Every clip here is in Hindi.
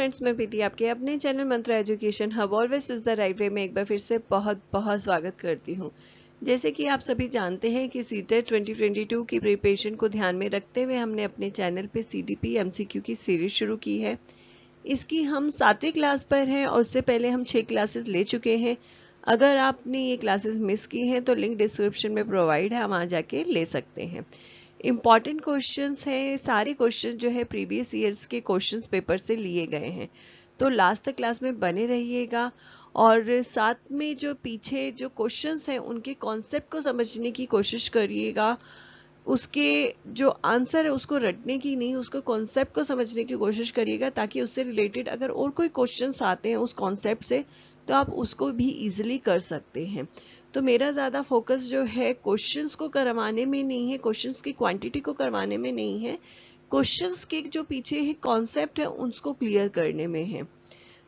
फ्रेंड्स, मैं प्रीति आपके अपने channel Mantra education hub always is the right way में एक बार फिर से बहुत बहुत स्वागत करती हूँ। जैसे कि आप सभी जानते हैं कि सीटेट 2022 की प्रिपरेशन को ध्यान में रखते हुए हमने अपने चैनल पे सीडीपी एमसीक्यू की सीरीज शुरू की है। इसकी हम 7वीं क्लास पर हैं और उससे पहले हम 6 क्लासेस ले चुके हैं। अगर आपने ये क्लासेस मिस की हैं तो लिंक डिस्क्रिप्शन में प्रोवाइड है, हम वहाँ जाके ले सकते हैं। इम्पॉर्टेंट क्वेश्चंस हैं, सारे क्वेश्चन जो है प्रीवियस ईयर्स के क्वेश्चंस पेपर से लिए गए हैं, तो लास्ट तक क्लास में बने रहिएगा। और साथ में जो पीछे जो क्वेश्चंस हैं उनके कॉन्सेप्ट को समझने की कोशिश करिएगा। उसके जो आंसर है उसको रटने की नहीं, उसको कॉन्सेप्ट को समझने की कोशिश करिएगा, ताकि उससे रिलेटेड अगर और कोई क्वेश्चंस आते हैं उस कॉन्सेप्ट से तो आप उसको भी इजीली कर सकते हैं। तो मेरा ज़्यादा फोकस जो है क्वेश्चंस को करवाने में नहीं है, क्वेश्चंस की क्वांटिटी को करवाने में नहीं है, क्वेश्चंस के जो पीछे है कॉन्सेप्ट है उसको क्लियर करने में है।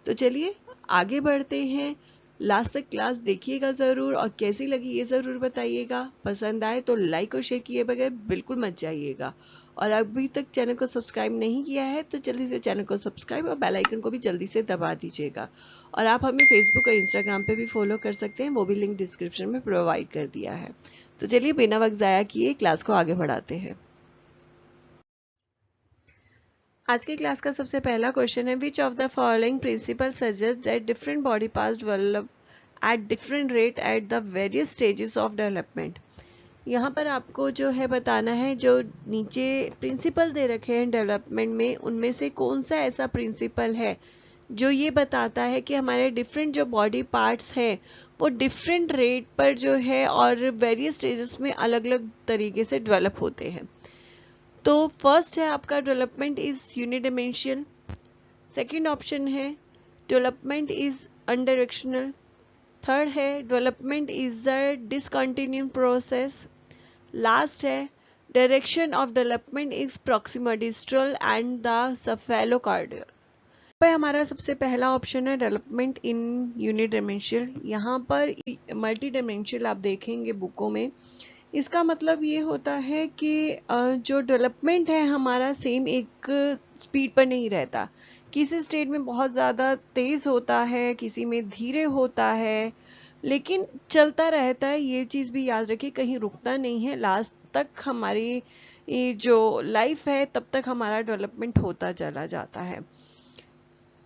तो चलिए आगे बढ़ते हैं। लास्ट तक क्लास देखिएगा ज़रूर और कैसी लगी ये ज़रूर बताइएगा। पसंद आए तो लाइक और शेयर किए बगैर बिल्कुल मत जाइएगा। और अभी तक चैनल को सब्सक्राइब नहीं किया है तो जल्दी से चैनल को सब्सक्राइब और बेल आइकन को भी जल्दी से दबा दीजिएगा। और आप हमें फेसबुक और इंस्टाग्राम पे भी फॉलो कर सकते हैं, वो भी लिंक डिस्क्रिप्शन में प्रोवाइड कर दिया है। तो चलिए बिना वक्त ज़ाया किए क्लास को आगे बढ़ाते हैं। आज की क्लास का सबसे पहला क्वेश्चन है, which of the following principle suggest that different body parts develop at different rate at the various stages of development. यहाँ पर आपको जो है बताना है, जो नीचे प्रिंसिपल दे रखे हैं डेवलपमेंट में, उनमें से कौन सा ऐसा प्रिंसिपल है जो ये बताता है कि हमारे डिफरेंट जो बॉडी पार्ट्स हैं वो डिफरेंट रेट पर जो है और वेरियस स्टेजेस में अलग अलग तरीके से डेवलप होते हैं। तो फर्स्ट है आपका development is unidimensional. Second option है डेवलपमेंट इज अनडायरेक्शनल। थर्ड है development is a discontinuing process. Last है direction of development is proximal distal and the cephalocaudal. पर हमारा सबसे पहला ऑप्शन है डेवलपमेंट इन यूनिडायमेंशनल। यहाँ पर मल्टी डायमेंशनल आप देखेंगे बुकों में, इसका मतलब ये होता है कि जो डेवलपमेंट है हमारा सेम एक स्पीड पर नहीं रहता। किसी स्टेट में बहुत ज़्यादा तेज़ होता है, किसी में धीरे होता है, लेकिन चलता रहता है। ये चीज़ भी याद रखिए, कहीं रुकता नहीं है। लास्ट तक हमारी ये जो लाइफ है तब तक हमारा डेवलपमेंट होता चला जाता है।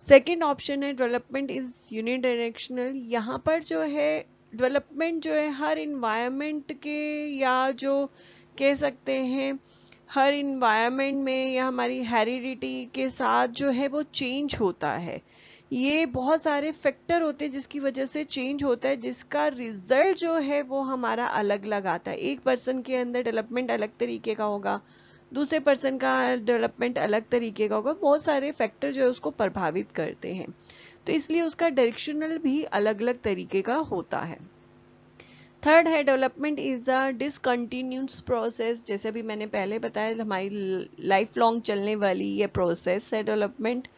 सेकेंड ऑप्शन है डेवलपमेंट इज यूनिडायरेक्शनल। यहाँ पर जो है डेवलपमेंट जो है हर इन्वायरमेंट के, या जो कह सकते हैं हर इन्वायरमेंट में या हमारी हेरिडिटी के साथ जो है वो चेंज होता है। ये बहुत सारे फैक्टर होते हैं जिसकी वजह से चेंज होता है, जिसका रिजल्ट जो है वो हमारा अलग अलग आता है। एक पर्सन के अंदर डेवलपमेंट अलग तरीके का होगा, दूसरे पर्सन का डेवलपमेंट अलग तरीके का होगा। बहुत सारे फैक्टर जो है उसको प्रभावित करते हैं, तो इसलिए उसका डायरेक्शनल भी अलग अलग तरीके का होता है। थर्ड है development is a discontinuous process. जैसे भी मैंने पहले बताया, हमारी लाइफ लॉन्ग चलने वाली ये प्रोसेस है डेवलपमेंट।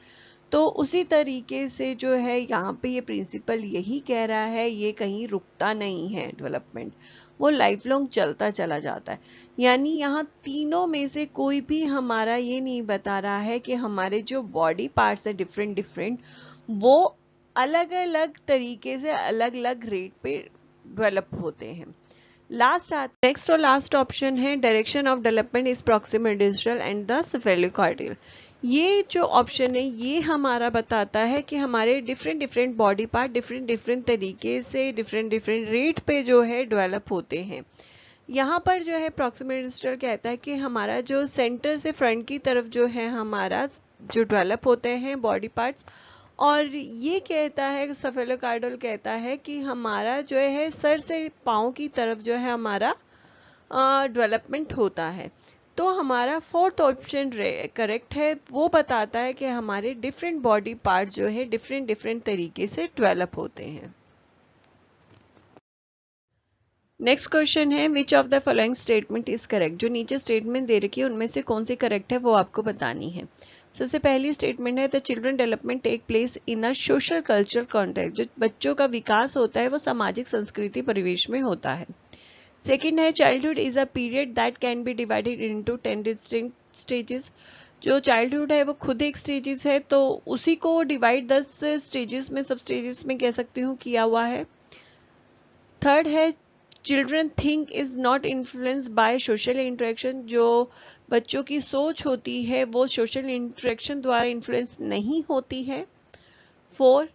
तो उसी तरीके से जो है यहाँ पे ये प्रिंसिपल यही कह रहा है, ये कहीं रुकता नहीं है डेवलपमेंट, वो लाइफ लॉन्ग चलता चला जाता है। यानी यहाँ तीनों में से कोई भी हमारा ये नहीं बता रहा है कि हमारे जो बॉडी पार्ट्स है डिफरेंट डिफरेंट, वो अलग अलग तरीके से अलग अलग रेट पे डेवलप होते हैं। नेक्स्ट और लास्ट ऑप्शन है direction of development is proximal distal and the cephalocaudal. ये जो ऑप्शन है ये हमारा बताता है कि हमारे different different body part different different तरीके से डिफरेंट डिफरेंट रेट पे जो है डेवलप होते हैं। यहाँ पर जो है प्रॉक्सिमल डिस्टल कहता है कि हमारा जो सेंटर से फ्रंट की तरफ जो है हमारा जो डेवलप होते हैं बॉडी पार्ट्स, और ये कहता है सेफेलोकार्डियल कहता है कि हमारा जो है सर से पाँव की तरफ जो है हमारा डेवलपमेंट होता है। तो हमारा फोर्थ ऑप्शन करेक्ट है, वो बताता है कि हमारे डिफरेंट बॉडी पार्ट्स जो है डिफरेंट डिफरेंट तरीके से डेवलप होते हैं। नेक्स्ट क्वेश्चन है which of the following statement is correct. जो नीचे स्टेटमेंट दे रखी है उनमें से कौन सी करेक्ट है वो आपको बतानी है। सबसे पहली स्टेटमेंट है the children development take place in a social cultural context. जो बच्चों का विकास होता है वो सामाजिक संस्कृति परिवेश में होता है। सेकेंड है childhood is a period that can be divided into 10 distinct stages. जो चाइल्डहुड है वो खुद एक स्टेजेस है, तो उसी को डिवाइड 10 स्टेजेस में, सब स्टेजेस में कह सकती हूँ किया हुआ है। थर्ड है children think is not influence by social interaction, जो बच्चों की सोच होती है वो सोशल इंटरेक्शन द्वारा इन्फ्लुएंस नहीं होती है। 4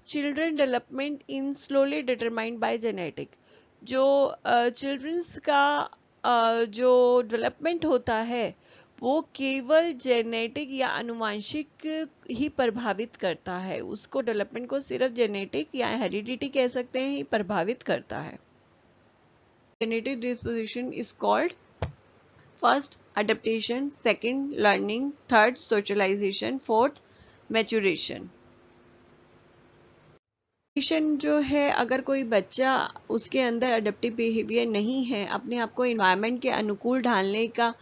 children development in slowly determined by genetic, जो चिल्ड्रंस का जो डेवलपमेंट होता है वो केवल जेनेटिक या आनुवांशिक ही प्रभावित करता है, उसको डेवलपमेंट को सिर्फ जेनेटिक या हेरिडिटी कह सकते हैं ही प्रभावित करता है। Genetic disposition is called first adaptation, second learning, third socialisation, fourth maturation. जो है, अगर कोई बच्चा उसके अंदर अडेप्टिव बिहेवियर नहीं है, अपने आप को इन्वायरमेंट के अनुकूल ढालने का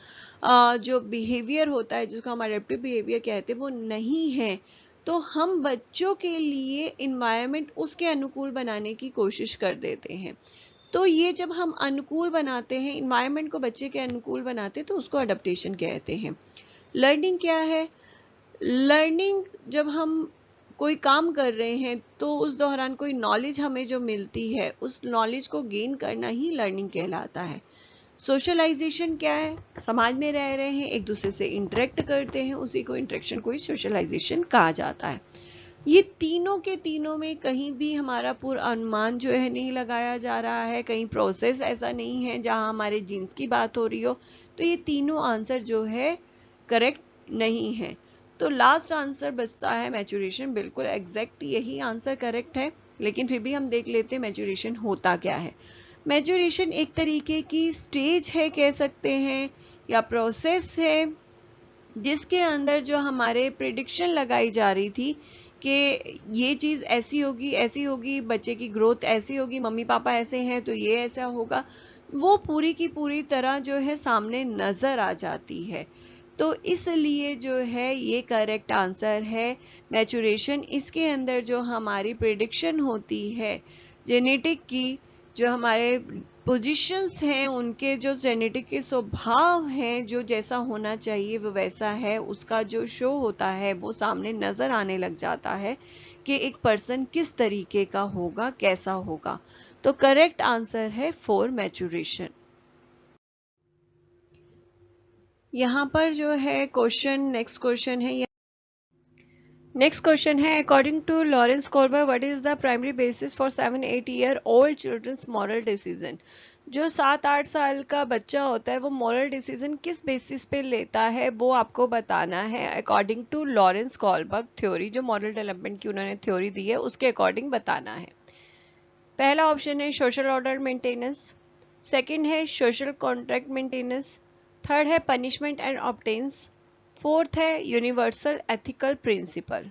जो बिहेवियर होता है जिसको हम अडेप्टिव बिहेवियर कहते हैं वो नहीं है, तो हम बच्चों के लिए इन्वायरमेंट उसके अनुकूल बनाने की कोशिश कर देते हैं। तो ये जब हम अनुकूल बनाते हैं, इन्वायरमेंट को बच्चे के अनुकूल बनाते हैं, तो उसको अडेप्टेशन कहते हैं। लर्निंग क्या है? लर्निंग जब हम कोई काम कर रहे हैं तो उस दौरान कोई नॉलेज हमें जो मिलती है उस नॉलेज को गेन करना ही लर्निंग कहलाता है। सोशलाइजेशन क्या है? समाज में रह रहे हैं, एक दूसरे से इंटरेक्ट करते हैं, उसी को इंटरेक्शन को ही सोशलाइजेशन कहा जाता है। ये तीनों के तीनों में कहीं भी हमारा पूरा अनुमान जो है नहीं लगाया जा रहा है, कहीं प्रोसेस ऐसा नहीं है जहां हमारे जीन्स की बात हो रही हो, तो ये तीनों आंसर जो है करेक्ट नहीं है। तो लास्ट आंसर बचता है मैच्योरेशन, बिल्कुल एग्जैक्ट यही आंसर करेक्ट है, लेकिन फिर भी हम देख लेते हैं मैच्योरेशन होता क्या है। मैच्योरेशन एक तरीके की स्टेज है कह सकते हैं, या प्रोसेस है, जिसके अंदर जो हमारे प्रिडिक्शन लगाई जा रही थी कि ये चीज़ ऐसी होगी, बच्चे की ग्रोथ ऐसी होगी, मम्मी पापा ऐसे हैं तो ये ऐसा होगा, वो पूरी की पूरी तरह जो है सामने नज़र आ जाती है। तो इसलिए जो है ये करेक्ट आंसर है मैच्योरेशन। इसके अंदर जो हमारी प्रिडिक्शन होती है जेनेटिक की, जो हमारे पोजीशंस हैं, उनके जो जेनेटिक के स्वभाव हैं, जो जैसा होना चाहिए वो वैसा है, उसका जो शो होता है वो सामने नजर आने लग जाता है कि एक पर्सन किस तरीके का होगा, कैसा होगा। तो करेक्ट आंसर है 4 मैच्योरेशन। यहाँ पर जो है क्वेश्चन, नेक्स्ट क्वेश्चन है according to Lawrence Kohlberg what is the primary basis for 7-8 year old children's moral decision. जो 7-8 साल का बच्चा होता है वो मॉरल डिसीजन किस बेसिस पे लेता है वो आपको बताना है अकॉर्डिंग टू लॉरेंस कोल्बर्ग थ्योरी, जो मॉरल डेवलपमेंट की उन्होंने थ्योरी दी है उसके अकॉर्डिंग बताना है। पहला ऑप्शन है सोशल ऑर्डर मेंटेनेंस, सेकंड है सोशल कॉन्ट्रैक्ट मेंटेनेंस, थर्ड है पनिशमेंट एंड ऑब्टेंस, फोर्थ है यूनिवर्सल एथिकल प्रिंसिपल।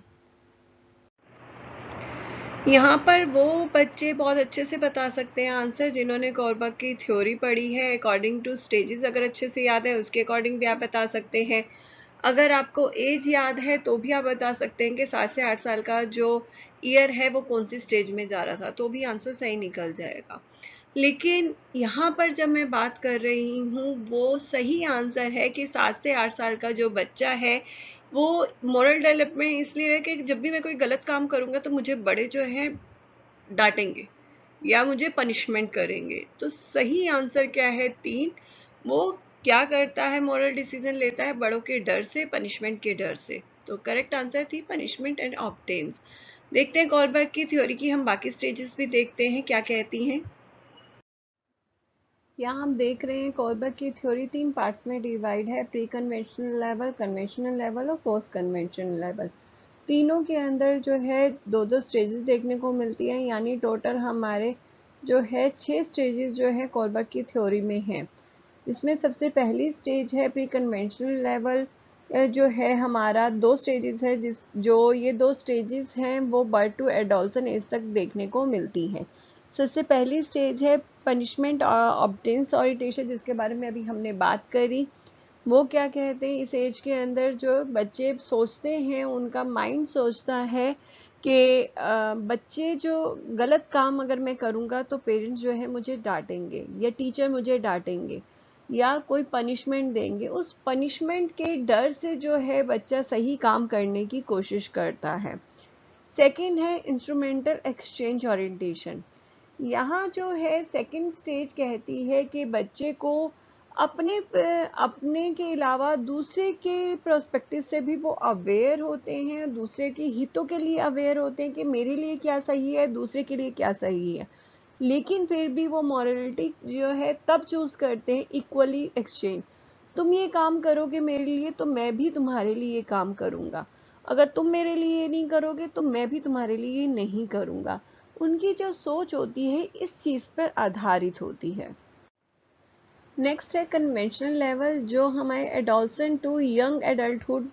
यहाँ पर वो बच्चे बहुत अच्छे से बता सकते हैं आंसर जिन्होंने कोल्बर्ग की थ्योरी पढ़ी है। अकॉर्डिंग टू स्टेजेस अगर अच्छे से याद है उसके अकॉर्डिंग भी आप बता सकते हैं। अगर आपको एज याद है तो भी आप बता सकते हैं कि 7 से 8 साल का जो ईयर है वो कौन सी स्टेज में जा रहा था, तो भी आंसर सही निकल जाएगा। लेकिन यहाँ पर जब मैं बात कर रही हूँ वो सही आंसर है कि 7 से 8 साल का जो बच्चा है वो मॉरल डेवलपमेंट इसलिए है कि जब भी मैं कोई गलत काम करूँगा तो मुझे बड़े जो है डांटेंगे या मुझे पनिशमेंट करेंगे। तो सही आंसर क्या है 3, वो क्या करता है, मॉरल डिसीजन लेता है बड़ों के डर से, पनिशमेंट के डर से। तो करेक्ट आंसर थी पनिशमेंट एंड ऑब्टेन्स। देखते हैं कोल्बर्ग की थ्योरी की हम बाकी स्टेजेस भी देखते हैं क्या कहती हैं। यहाँ हम देख रहे हैं कोल्बर्ग की थ्योरी 3 पार्ट्स में डिवाइड है, pre conventional level, conventional level और पोस्ट कन्वेंशनल लेवल। तीनों के अंदर जो है 2-2 स्टेजेस देखने को मिलती हैं, यानी टोटल हमारे जो है 6 स्टेजेस जो है कोल्बर्ग की थ्योरी में हैं। जिसमें सबसे पहली स्टेज है प्री कन्वेंशनल लेवल, जो है हमारा 2 स्टेजेस है, ये 2 स्टेजेस हैं वो बर्थ टू एडोल्सन एज तक देखने को मिलती हैं। सबसे पहली स्टेज है पनिशमेंट ऑब्टेंस ओरिएंटेशन, जिसके बारे में अभी हमने बात करी। वो क्या कहते हैं, इस एज के अंदर जो बच्चे सोचते हैं, उनका माइंड सोचता है कि बच्चे जो गलत काम अगर मैं करूँगा तो पेरेंट्स जो है मुझे डांटेंगे या टीचर मुझे डांटेंगे। या कोई पनिशमेंट देंगे, उस पनिशमेंट के डर से जो है बच्चा सही काम करने की कोशिश करता है। सेकंड है इंस्ट्रूमेंटल एक्सचेंज ओरिएंटेशन। यहाँ जो है सेकंड स्टेज कहती है कि बच्चे को अपने के अलावा दूसरे के प्रोस्पेक्टिव से भी वो अवेयर होते हैं, दूसरे के हितों के लिए अवेयर होते हैं कि मेरे लिए क्या सही है, दूसरे के लिए क्या सही है, लेकिन फिर भी वो मॉरलिटी जो है तब चूज करते हैं इक्वली एक्सचेंज। तुम ये काम करोगे मेरे लिए तो मैं भी तुम्हारे लिए काम करूंगा, अगर तुम मेरे लिए नहीं करोगे तो मैं भी तुम्हारे लिए नहीं करूंगा। उनकी जो सोच होती है इस चीज पर आधारित होती है। नेक्स्ट है कन्वेंशनल लेवल, जो हमारे एडोलसेंट टू यंग एडल्टहुड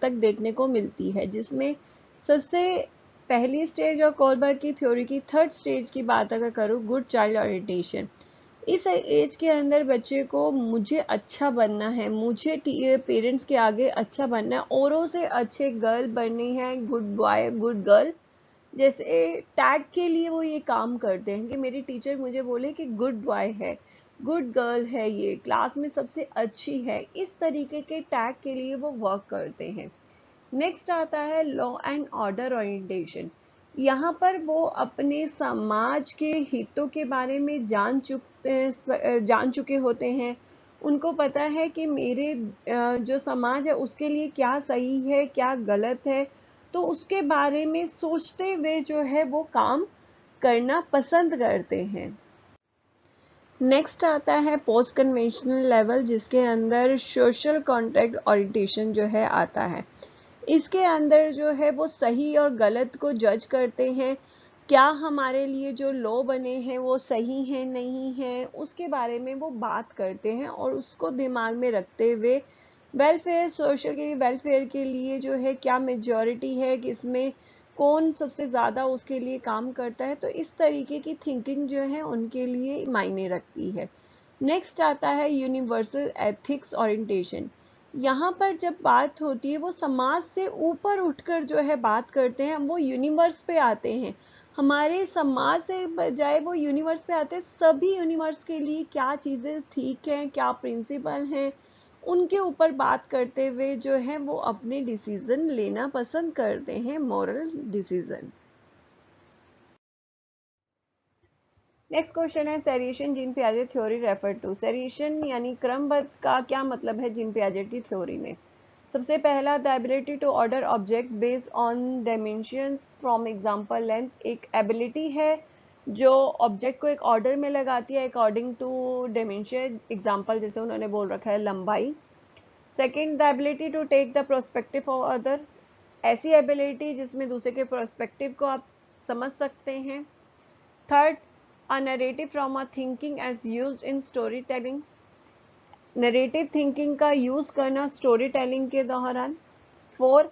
तक देखने को मिलती है, जिसमें सबसे पहली स्टेज और कोलबर्ग की थ्योरी की थर्ड स्टेज की बात अगर करूँ, गुड चाइल्ड ओरिएंटेशन। इस एज के अंदर बच्चे को मुझे अच्छा बनना है, मुझे पेरेंट्स के आगे अच्छा बनना है, औरों से अच्छे गर्ल बननी है, गुड बॉय गुड गर्ल, जैसे टैग के लिए वो ये काम करते हैं कि मेरी टीचर मुझे बोले कि गुड बॉय है, गुड गर्ल है, ये क्लास में सबसे अच्छी है, इस तरीके के टैग के लिए वो वर्क करते हैं। नेक्स्ट आता है लॉ एंड ऑर्डर ओरिएंटेशन। यहाँ पर वो अपने समाज के हितों के बारे में जान चुके होते हैं। उनको पता है कि मेरे जो समाज है उसके लिए क्या सही है क्या गलत है, तो उसके बारे में सोचते हुए जो है वो काम करना पसंद करते हैं। नेक्स्ट आता है पोस्ट कन्वेंशनल लेवल, जिसके अंदर सोशल कॉन्ट्रैक्ट ओरिएंटेशन जो है आता है। इसके अंदर जो है वो सही और गलत को जज करते हैं, क्या हमारे लिए जो लॉ बने हैं वो सही है नहीं है, उसके बारे में वो बात करते हैं और उसको दिमाग में रखते हुए वेलफेयर, सोशल के वेलफेयर के लिए जो है क्या मेजॉरिटी है, किसमें कौन सबसे ज़्यादा उसके लिए काम करता है, तो इस तरीके की थिंकिंग जो है उनके लिए मायने रखती है। नेक्स्ट आता है यूनिवर्सल एथिक्स ओरिएंटेशन। यहाँ पर जब बात होती है वो समाज से ऊपर उठकर जो है बात करते हैं, वो यूनिवर्स पे आते हैं, हमारे समाज से बजाय वो यूनिवर्स पे आते हैं, सभी यूनिवर्स के लिए क्या चीज़ें ठीक हैं, क्या प्रिंसिपल हैं, उनके ऊपर बात करते हुए जो है वो अपने डिसीजन लेना पसंद करते हैं, मॉरल डिसीजन। नेक्स्ट क्वेश्चन है सेरिएशन जीन पियाजे थ्योरी रेफर टू। सेरिएशन यानी क्रमबद्ध का क्या मतलब है जीन पियाजे की थ्योरी में? सबसे पहला, the ability to order object based on dimensions from example length. एक एबिलिटी है जो ऑब्जेक्ट को एक ऑर्डर में लगाती है अकॉर्डिंग टू डायमेंशन, एग्जांपल जैसे उन्होंने बोल रखा है लंबाई। Second, the ability to take the prospective of other. ऐसी एबिलिटी जिसमें दूसरे के प्रोस्पेक्टिव को आप समझ सकते हैं। Third, a narrative from a thinking as used in storytelling। Narrative thinking का यूज करना स्टोरी टेलिंग के दौरान। Four,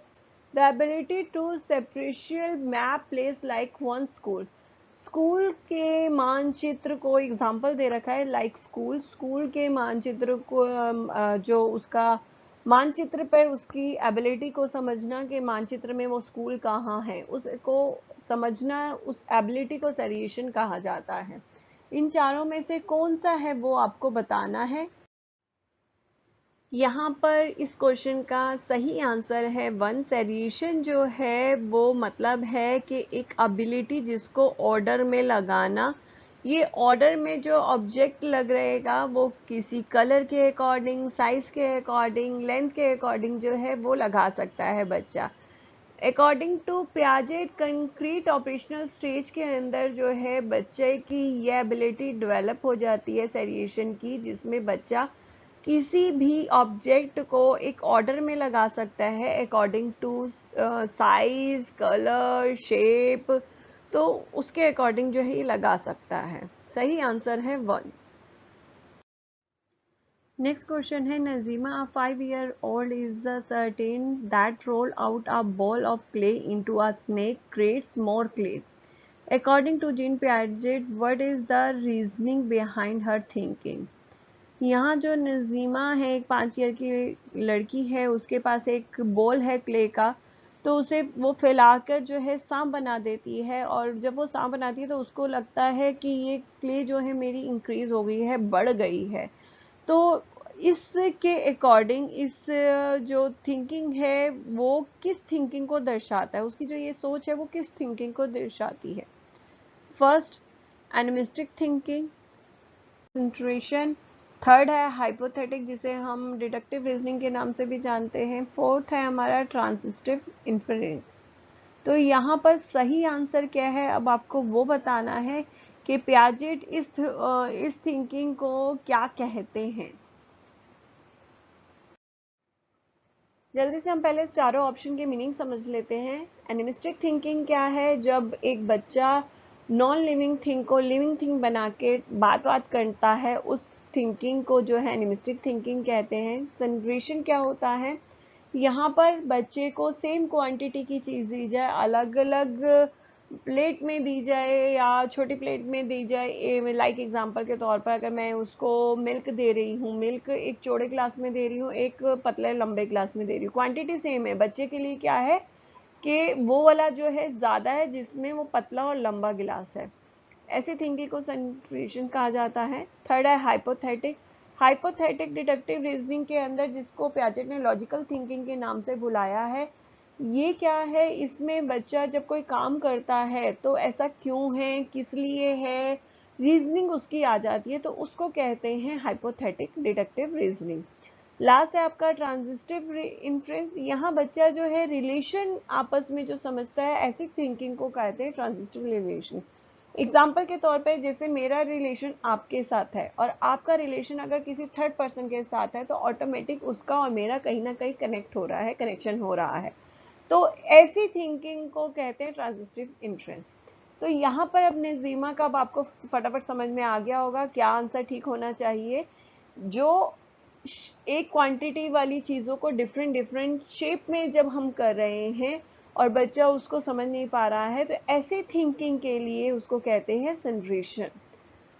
the ability to spatially map place like one school. School के मानचित्र को एग्जाम्पल दे रखा है लाइक स्कूल, स्कूल के मानचित्र को जो उसका मानचित्र पर उसकी एबिलिटी को समझना कि मानचित्र में वो स्कूल कहाँ है, उसको समझना, उस एबिलिटी को सेरिएशन कहा जाता है। इन चारों में से कौन सा है वो आपको बताना है। यहाँ पर इस क्वेश्चन का सही आंसर है वन। सेरिएशन जो है वो मतलब है कि एक एबिलिटी जिसको ऑर्डर में लगाना, ये ऑर्डर में जो ऑब्जेक्ट लग रहेगा वो किसी कलर के अकॉर्डिंग, साइज के अकॉर्डिंग, लेंथ के अकॉर्डिंग जो है वो लगा सकता है बच्चा। According to Piaget, concrete operational stage के अंदर जो है बच्चे की ये एबिलिटी डेवलप हो जाती है सेरिएशन की, जिसमें बच्चा किसी भी ऑब्जेक्ट को एक ऑर्डर में लगा सकता है according to size, colour, shape, तो उसके अकॉर्डिंग जो है ये लगा सकता है। सही आंसर है वन। नेक्स्ट क्वेश्चन है Najima, a 5-year-old is certain that roll out a ball of clay into a snake creates more clay. According to Jean Piaget, what is the reasoning behind her thinking? यहाँ जो नजीमा है, एक 5 ईयर की लड़की है, उसके पास एक बॉल है क्ले का, तो उसे वो फैलाकर जो है सांप बना देती है, और जब वो सांप बनाती है तो उसको लगता है कि ये क्ले जो है मेरी इंक्रीज हो गई है, बढ़ गई है, तो इसके अकॉर्डिंग इस जो थिंकिंग है वो किस थिंकिंग को दर्शाता है, उसकी जो ये सोच है वो किस थिंकिंग को दर्शाती है। First animistic thinking, concentration. Third है हाइपोथेटिक, जिसे हम डिडक्टिव रीजनिंग के नाम से भी जानते हैं। फोर्थ है हमारा ट्रांजिस्टिव इन्फरेंस। तो यहाँ पर सही आंसर क्या है, अब आपको वो बताना है कि पियाजेट इस थिंकिंग को क्या कहते हैं। जल्दी से हम पहले चारों ऑप्शन के मीनिंग समझ लेते हैं। एनिमिस्टिक थिंकिंग क्या है, जब एक बच्चा नॉन लिविंग थिंग को लिविंग थिंग बना के बात करता है, उस थिंकिंग को जो है एनिमिस्टिक थिंकिंग कहते हैं। जनरेशन क्या होता है, यहाँ पर बच्चे को सेम क्वांटिटी की चीज दी जाए, अलग अलग प्लेट में दी जाए या छोटी प्लेट में दी जाए। लाइक एग्जांपल के तौर पर अगर मैं उसको मिल्क दे रही हूँ, मिल्क एक चौड़े ग्लास में दे रही हूँ, एक पतले लंबे ग्लास में दे रही हूँ, क्वांटिटी सेम है। बच्चे के लिए क्या है कि वो वाला जो है ज्यादा है जिसमें वो पतला और लंबा गिलास है। ऐसी थिंकिंग को जनरेशन कहा जाता है। थर्ड है हाइपोथेटिक। हाइपोथेटिक डिडक्टिव रीजनिंग के अंदर, जिसको पियाजेट ने लॉजिकल थिंकिंग के नाम से बुलाया है, ये क्या है, इसमें बच्चा जब कोई काम करता है तो ऐसा क्यों है, किस लिए है, रीजनिंग उसकी आ जाती है, तो उसको कहते हैं हाइपोथेटिक डिडक्टिव रीजनिंग। लास्ट है आपका ट्रांजिस्टिव इन्फ्रेंस। यहाँ बच्चा जो है रिलेशन आपस में जो समझता है, ऐसी थिंकिंग को कहते हैं ट्रांजिस्टिव रिलेशन। एग्जाम्पल के तौर पे जैसे मेरा रिलेशन आपके साथ है और आपका रिलेशन अगर किसी थर्ड पर्सन के साथ है, तो ऑटोमेटिक उसका और मेरा कहीं ना कहीं कनेक्ट हो रहा है, कनेक्शन हो रहा है। तो ऐसी थिंकिंग को कहते हैं ट्रांजिस्टिव इन्फ्रेंस। तो यहाँ पर अब नजीमा का अब आपको फटाफट समझ में आ गया होगा क्या आंसर ठीक होना चाहिए। जो एक क्वांटिटी वाली चीजों को डिफरेंट डिफरेंट शेप में जब हम कर रहे हैं और बच्चा उसको समझ नहीं पा रहा है, तो ऐसे थिंकिंग के लिए उसको कहते हैं जनरेशन।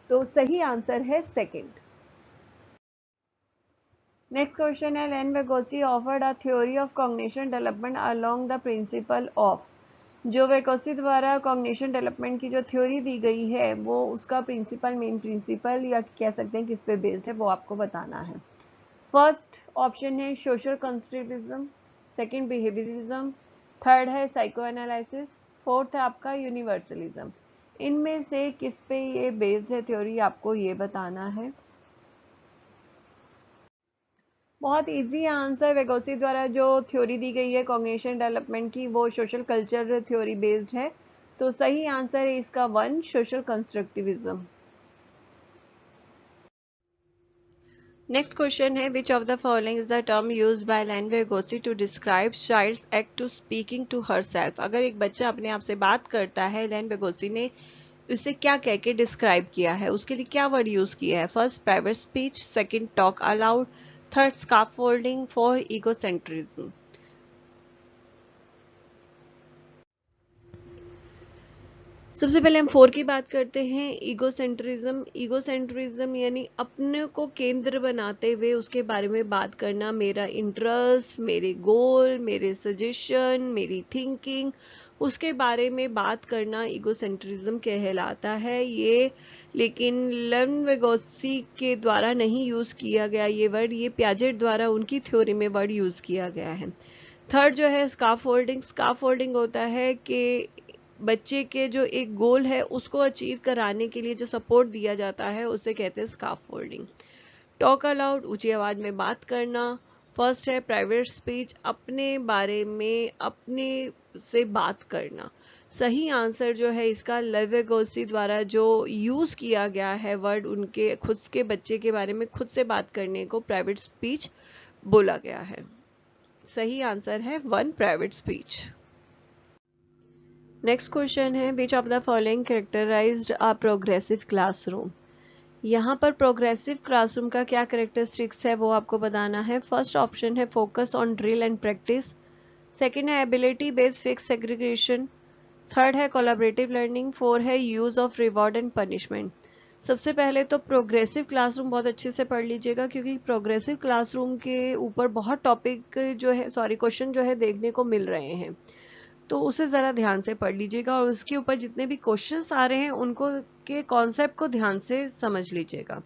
तो सही आंसर है सेकंड। नेक्स्ट क्वेश्चन है, Lev Vygotsky offered a theory of cognition development along the principle of. जो वेगोसी द्वारा कॉग्निशन डेवलपमेंट की जो थ्योरी दी गई है, वो उसका प्रिंसिपल, मेन प्रिंसिपल या कह सकते हैं किस पे बेस्ड है, वो आपको बताना है। फर्स्ट ऑप्शन है social constructivism, second behaviourism, third है साइको एनालिसिस, फोर्थ है आपका यूनिवर्सलिज्म। इनमें से किस पे ये बेस्ड है थ्योरी, आपको ये बताना है। बहुत इजी आंसर, वेगोसी द्वारा जो थ्योरी दी गई है कॉग्निशन डेवलपमेंट की, वो सोशल कल्चर थ्योरी बेस्ड है। तो सही आंसर है इसका one, social constructivism. Next question है, which of the following is the term used by Lev Vygotsky to describe child's act to speaking to herself. अगर एक बच्चा अपने आप से बात करता है, लेन वेगोसी ने उसे क्या कह के डिस्क्राइब किया है, उसके लिए क्या वर्ड यूज किया है। First private speech, second talk allowed, third scaffolding, fourth egocentrism. सबसे पहले हम फोर की बात करते हैं, ईगोसेंट्रिज्म। ईगोसेंट्रिज्म यानी अपने को केंद्र बनाते हुए उसके बारे में बात करना, मेरा इंटरेस्ट, मेरे गोल, मेरे सजेशन, मेरी थिंकिंग, उसके बारे में बात करना ईगोसेंट्रिज्म कहलाता है ये। लेकिन लेन वेगोसी के द्वारा नहीं यूज किया गया ये वर्ड, ये पियाजेट द्वारा उनकी थ्योरी में वर्ड यूज किया गया है। थर्ड जो है स्काफोल्डिंग। स्काफोल्डिंग होता है कि बच्चे के जो एक गोल है उसको अचीव कराने के लिए जो सपोर्ट दिया जाता है, उसे कहते हैं स्काफोल्डिंग। टॉक अलाउड, ऊंची आवाज में बात करना। फर्स्ट है प्राइवेट स्पीच, अपने बारे में अपने से बात करना। सही आंसर जो है इसका लेवेगोसी द्वारा जो यूज किया गया है वर्ड, उनके खुद के बच्चे के बारे में खुद से बात करने को प्राइवेट स्पीच बोला गया है। सही आंसर है one, private speech. Next question है, which of the following characterized a progressive classroom. यहाँ पर प्रोग्रेसिव क्लासरूम का क्या कैरेक्टरिस्टिक्स है वो आपको बताना है। फर्स्ट ऑप्शन है focus on drill and practice, second है ability based fix segregation, third है कोलैबोरेटिव लर्निंग, फोर है use of reward and punishment. सबसे पहले तो प्रोग्रेसिव क्लासरूम बहुत अच्छे से पढ़ लीजिएगा, क्योंकि प्रोग्रेसिव क्लासरूम के ऊपर बहुत टॉपिक जो है, सॉरी क्वेश्चन जो है देखने को मिल रहे हैं, तो उसे जरा ध्यान से पढ़ लीजिएगा और उसके ऊपर जितने भी क्वेश्चंस आ रहे हैं उनको के कॉन्सेप्ट को ध्यान से समझ लीजिएगा।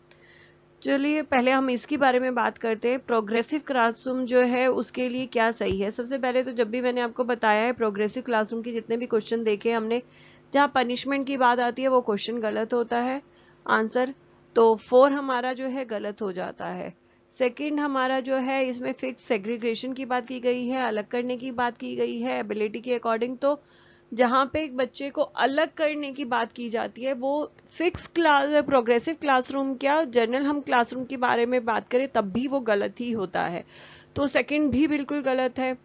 चलिए पहले हम इसके बारे में बात करते हैं। प्रोग्रेसिव क्लासरूम जो है उसके लिए क्या सही है। सबसे पहले तो जब भी मैंने आपको बताया है प्रोग्रेसिव क्लासरूम के जितने भी क्वेश्चन देखे हमने, जहाँ पनिशमेंट की बात आती है वो क्वेश्चन गलत होता है आंसर, तो 4 हमारा जो है गलत हो जाता है। सेकंड हमारा जो है इसमें फिक्स सेग्रीगेशन की बात की गई है, अलग करने की बात की गई है एबिलिटी के अकॉर्डिंग। तो जहाँ पे एक बच्चे को अलग करने की बात की जाती है वो फिक्स क्लास प्रोग्रेसिव क्लासरूम, क्या जनरल हम क्लासरूम के बारे में बात करें तब भी वो गलत ही होता है, तो सेकंड भी बिल्कुल गलत है।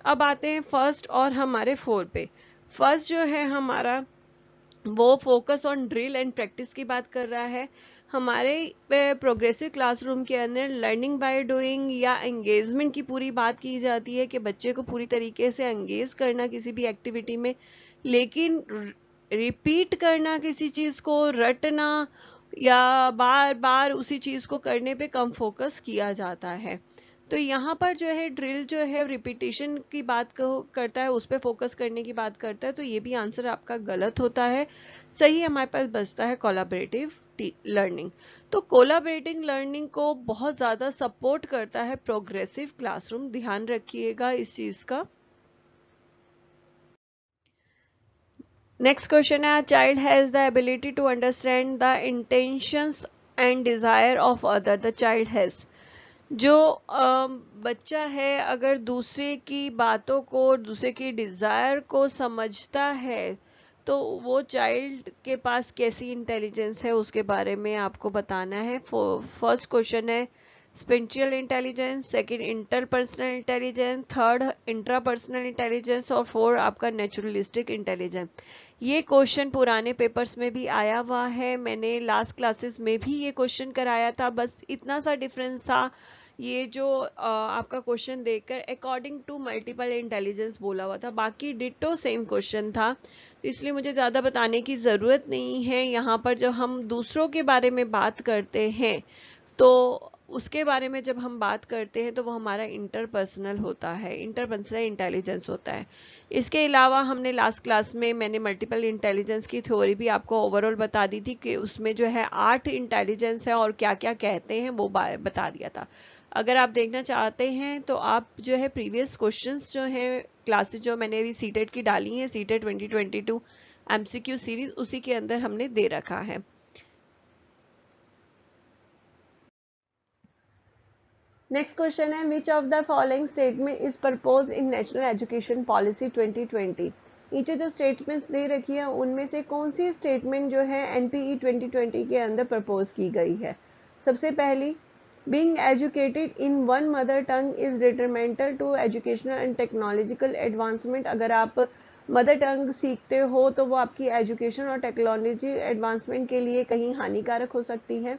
अब आते हैं फर्स्ट और हमारे 4 पे। फर्स्ट जो है हमारा वो focus on drill and practice की बात कर रहा है। हमारे प्रोग्रेसिव क्लासरूम के अंदर लर्निंग बाय डूइंग या एंगेजमेंट की पूरी बात की जाती है कि बच्चे को पूरी तरीके से एंगेज करना किसी भी एक्टिविटी में, लेकिन रिपीट करना किसी चीज को, रटना या बार बार उसी चीज को करने पे कम फोकस किया जाता है। तो यहाँ पर जो है ड्रिल जो है रिपीटेशन की बात करता है, उस पर फोकस करने की बात करता है, तो ये भी आंसर आपका गलत होता है। सही हमारे पास बचता है कोलैबोरेटिव लर्निंग। तो कोलैबोरेटिव लर्निंग को बहुत ज़्यादा सपोर्ट करता है प्रोग्रेसिव क्लासरूम, ध्यान रखिएगा इस चीज़ का। नेक्स्ट क्वेश्चन है, child has the ability to understand the intentions and desire of other. The child has, जो बच्चा है अगर दूसरे की बातों को, दूसरे की डिज़ायर को समझता है तो वो चाइल्ड के पास कैसी इंटेलिजेंस है उसके बारे में आपको बताना है। फर्स्ट क्वेश्चन है spatial intelligence, second interpersonal intelligence, third intrapersonal intelligence और 4 आपका नेचुरलिस्टिक इंटेलिजेंस। ये क्वेश्चन पुराने पेपर्स में भी आया हुआ है, मैंने लास्ट क्लासेस में भी ये क्वेश्चन कराया था, बस इतना सा डिफरेंस था ये जो आपका क्वेश्चन देखकर अकॉर्डिंग टू मल्टीपल इंटेलिजेंस बोला हुआ था, बाकी डिटो सेम क्वेश्चन था, तो इसलिए मुझे ज़्यादा बताने की ज़रूरत नहीं है। यहाँ पर जब हम दूसरों के बारे में बात करते हैं तो उसके बारे में जब हम बात करते हैं तो वो हमारा इंटरपर्सनल होता है, इंटरपर्सनल इंटेलिजेंस होता है। इसके अलावा हमने लास्ट क्लास में मैंने मल्टीपल इंटेलिजेंस की थ्योरी भी आपको ओवरऑल बता दी थी कि उसमें जो है 8 इंटेलिजेंस है और क्या क्या कहते हैं वो बता दिया था। अगर आप देखना चाहते हैं तो आप जो है प्रीवियस क्वेश्चंस जो है क्लासेस जो मैंने अभी सीटेट की डाली हैं, सीटेट 2022 एमसीक्यू सीरीज, उसी के अंदर हमने दे रखा है। नेक्स्ट क्वेश्चन है, which of the following statement is propose in national education policy 2020। नीचे जो स्टेटमेंट्स दे रखी है उनमें से कौन सी स्टेटमेंट जो है एनपीई 2020 के अंदर प्रपोज की गई है। सबसे पहली, being educated in one mother tongue is detrimental to educational and technological advancement. अगर आप मदर टंग सीखते हो तो वो आपकी एजुकेशन और टेक्नोलॉजी एडवांसमेंट के लिए कहीं हानिकारक हो सकती है।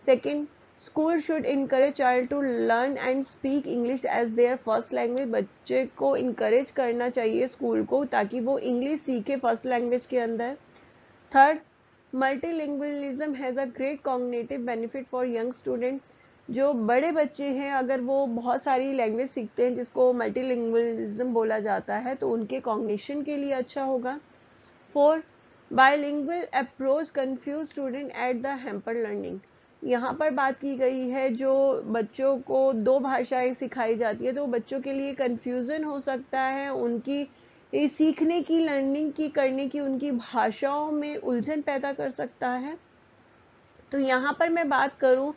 Second, school should encourage child to learn and speak English as their first language. बच्चे को इनकरेज करना चाहिए स्कूल को ताकि वो इंग्लिश सीखे फर्स्ट लैंग्वेज के अंदर। Third, multilingualism has a great cognitive benefit for young student. जो बड़े बच्चे हैं अगर वो बहुत सारी लैंग्वेज सीखते हैं जिसको मल्टीलिंगुअलिज्म बोला जाता है तो उनके कॉग्निशन के लिए अच्छा होगा। Four, bilingual approach confuse student at the hamper learning. यहाँ पर बात की गई है जो बच्चों को दो भाषाएं सिखाई जाती है तो बच्चों के लिए कंफ्यूजन हो सकता है, उनकी सीखने की, लर्निंग की, करने की उनकी भाषाओं में उलझन पैदा कर सकता है। तो यहाँ पर मैं बात करूँ,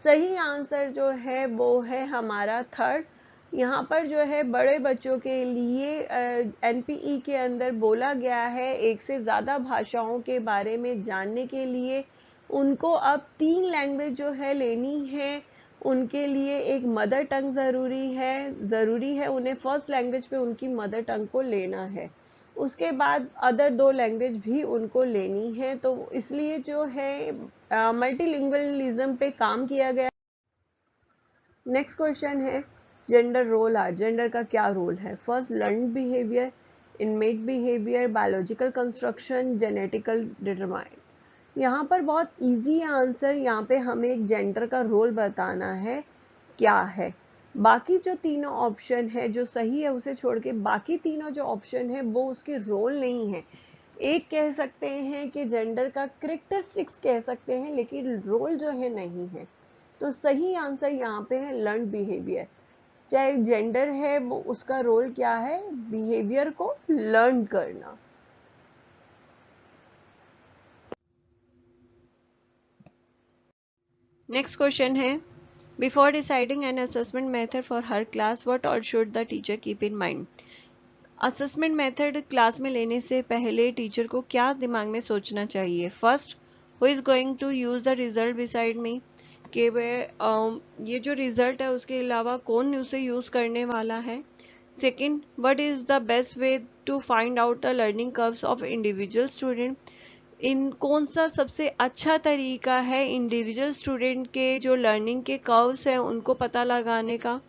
सही आंसर जो है वो है हमारा थर्ड। यहाँ पर जो है बड़े बच्चों के लिए एनपीई के अंदर बोला गया है एक से ज़्यादा भाषाओं के बारे में जानने के लिए उनको अब 3 लैंग्वेज जो है लेनी है, उनके लिए एक मदर टंग ज़रूरी है उन्हें फर्स्ट लैंग्वेज पे उनकी मदर टंग को लेना है, उसके बाद अदर 2 लैंग्वेज भी उनको लेनी है। तो इसलिए जो है मल्टीलिंगुअलिज्म पे काम किया गया। नेक्स्ट क्वेश्चन है, जेंडर रोल आर, जेंडर का क्या रोल है। First, learn behaviour, inmate behaviour, biological construction, genetical determine. यहाँ पर बहुत इजी आंसर, यहाँ पे हमें एक जेंडर का रोल बताना है क्या है। बाकी जो तीनों ऑप्शन है जो सही है उसे छोड़ के बाकी तीनों जो ऑप्शन है वो उसके रोल नहीं है। एक कह सकते हैं कि जेंडर का कैरेक्टरिस्टिक्स कह सकते हैं लेकिन रोल जो है नहीं है। तो सही आंसर यहाँ पे है लर्न बिहेवियर। चाहे जेंडर है वो उसका रोल क्या है, बिहेवियर को लर्न करना। नेक्स्ट क्वेश्चन है, before deciding an assessment method for her class what all should the teacher keep in mind. Assessment method class में लेने से पहले टीचर को क्या दिमाग में सोचना चाहिए। First, who is going to use the result beside me, कि वह ये जो रिजल्ट है उसके अलावा कौन उसे यूज करने वाला है। Second, what is the best way to find out the learning curves of individual student, इन कौन सा सबसे अच्छा तरीका है इंडिविजुअल स्टूडेंट के जो लर्निंग के कर्व्स हैं उनको पता लगाने का।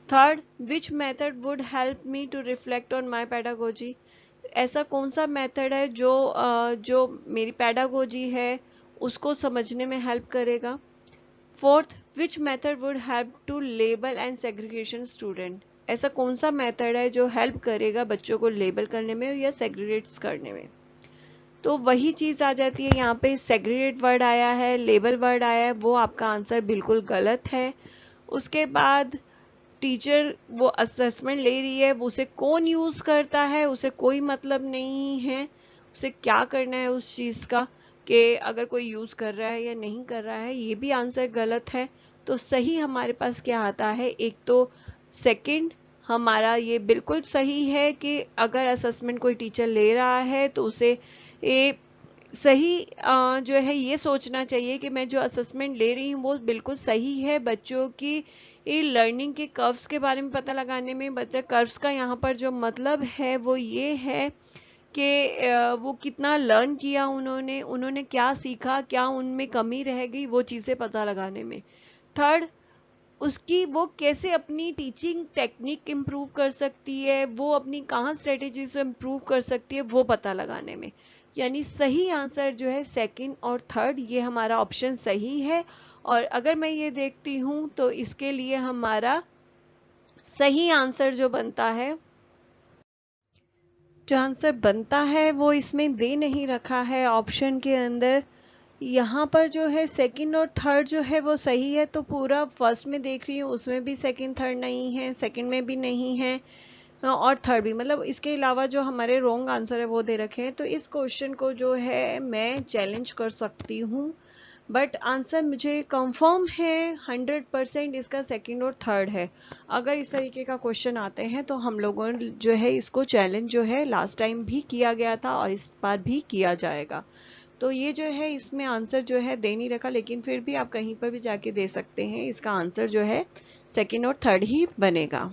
Third, which method would help me to reflect on my pedagogy, ऐसा कौन सा मेथड है जो मेरी पेडागोजी है उसको समझने में हेल्प करेगा। Fourth, which method would help to label and segregation student, ऐसा कौन सा मेथड है जो हेल्प करेगा बच्चों को लेबल करने में या सेग्रीगेट करने में। तो वही चीज आ जाती है यहाँ पे, सेग्रीगेट वर्ड आया है, लेबल वर्ड आया है, वो आपका आंसर बिल्कुल गलत है। उसके बाद टीचर वो असेसमेंट ले रही है, वो उसे कौन यूज करता है उसे कोई मतलब नहीं है, उसे क्या करना है उस चीज का, कि अगर कोई यूज कर रहा है या नहीं कर रहा है, ये भी आंसर गलत है। तो सही हमारे पास क्या आता है, एक तो सेकंड हमारा ये बिल्कुल सही है कि अगर असेसमेंट कोई टीचर ले रहा है तो उसे ये सही जो है ये सोचना चाहिए कि मैं जो असेसमेंट ले रही हूँ वो बिल्कुल सही है बच्चों की ये लर्निंग के कर्व्स के बारे में पता लगाने में। बच्चा कर्व्स का यहाँ पर जो मतलब है वो ये है कि वो कितना लर्न किया उन्होंने, उन्होंने क्या सीखा, क्या उनमें कमी रह गई, वो चीज़ें पता लगाने में। थर्ड, उसकी वो कैसे अपनी टीचिंग टेक्निक इम्प्रूव कर सकती है, वो अपनी कहाँ स्ट्रेटेजी से इम्प्रूव कर सकती है, वो पता लगाने में। यानी सही आंसर जो है सेकंड और थर्ड, ये हमारा ऑप्शन सही है। और अगर मैं ये देखती हूँ तो इसके लिए हमारा सही आंसर जो आंसर बनता है वो इसमें दे नहीं रखा है ऑप्शन के अंदर। यहाँ पर जो है सेकंड और थर्ड जो है वो सही है, तो पूरा फर्स्ट में देख रही हूँ उसमें भी सेकंड थर्ड नहीं है, सेकंड में भी नहीं है और थर्ड भी, मतलब इसके अलावा जो हमारे रॉन्ग आंसर है वो दे रखे हैं। तो इस क्वेश्चन को जो है मैं चैलेंज कर सकती हूँ, बट आंसर मुझे कंफर्म है 100% इसका सेकंड और थर्ड है। अगर इस तरीके का क्वेश्चन आते हैं तो हम लोगों ने जो है इसको चैलेंज जो है लास्ट टाइम भी किया गया था और इस बार भी किया जाएगा। तो ये जो है इसमें आंसर जो है दे नहीं रखा, लेकिन फिर भी आप कहीं पर भी जाके दे सकते हैं, इसका आंसर जो है सेकंड और थर्ड ही बनेगा।